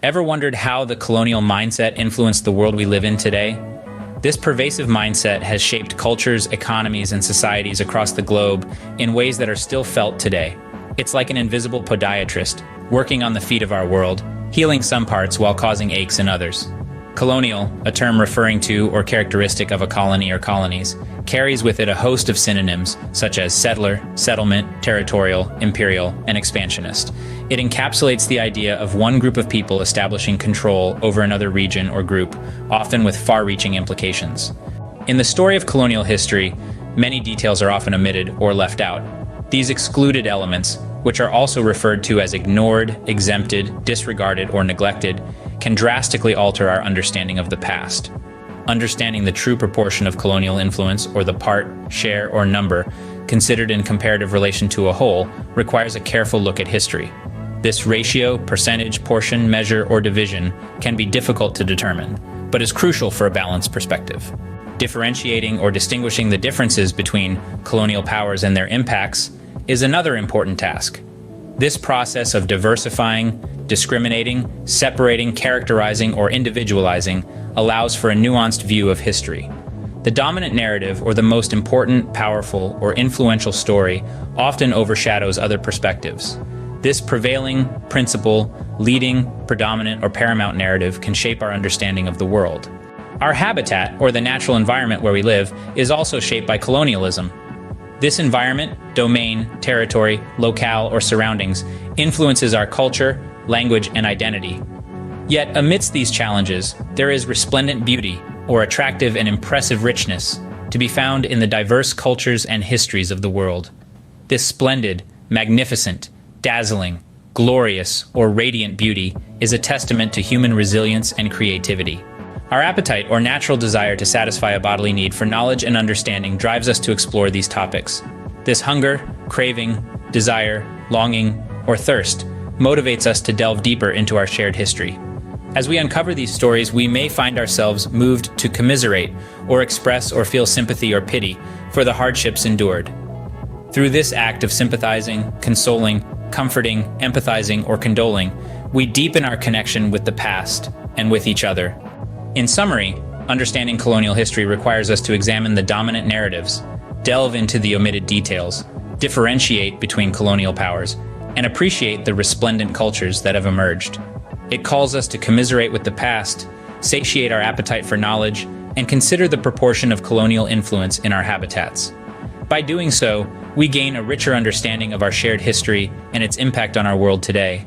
Ever wondered how the colonial mindset influenced the world we live in today? This pervasive mindset has shaped cultures, economies, and societies across the globe in ways that are still felt today. It's like an invisible podiatrist, working on the feet of our world, healing some parts while causing aches in others. Colonial, a term referring to or characteristic of a colony or colonies, carries with it a host of synonyms such as settler, settlement, territorial, imperial, and expansionist. It encapsulates the idea of one group of people establishing control over another region or group, often with far-reaching implications. In the story of colonial history, many details are often omitted or left out. These excluded elements, which are also referred to as ignored, exempted, disregarded, or neglected, can drastically alter our understanding of the past. Understanding the true proportion of colonial influence, or the part, share, or number, considered in comparative relation to a whole, requires a careful look at history. This ratio, percentage, portion, measure, or division can be difficult to determine, but is crucial for a balanced perspective. Differentiating or distinguishing the differences between colonial powers and their impacts is another important task. This process of diversifying, discriminating, separating, characterizing, or individualizing allows for a nuanced view of history. The dominant narrative, or the most important, powerful, or influential story, often overshadows other perspectives. This prevailing, principal, leading, predominant, or paramount narrative can shape our understanding of the world. Our habitat, or the natural environment where we live, is also shaped by colonialism. This environment, domain, territory, locale, or surroundings influences our culture, language, and identity. Yet, amidst these challenges, there is resplendent beauty, or attractive and impressive richness, to be found in the diverse cultures and histories of the world. This splendid, magnificent, dazzling, glorious, or radiant beauty is a testament to human resilience and creativity. Our appetite, or natural desire to satisfy a bodily need for knowledge and understanding, drives us to explore these topics. This hunger, craving, desire, longing, or thirst motivates us to delve deeper into our shared history. As we uncover these stories, we may find ourselves moved to commiserate or express or feel sympathy or pity for the hardships endured. Through this act of sympathizing, consoling, comforting, empathizing, or condoling, we deepen our connection with the past and with each other. In summary, understanding colonial history requires us to examine the dominant narratives, delve into the omitted details, differentiate between colonial powers, and appreciate the resplendent cultures that have emerged. It calls us to commiserate with the past, satiate our appetite for knowledge, and consider the proportion of colonial influence in our habitats. By doing so, we gain a richer understanding of our shared history and its impact on our world today.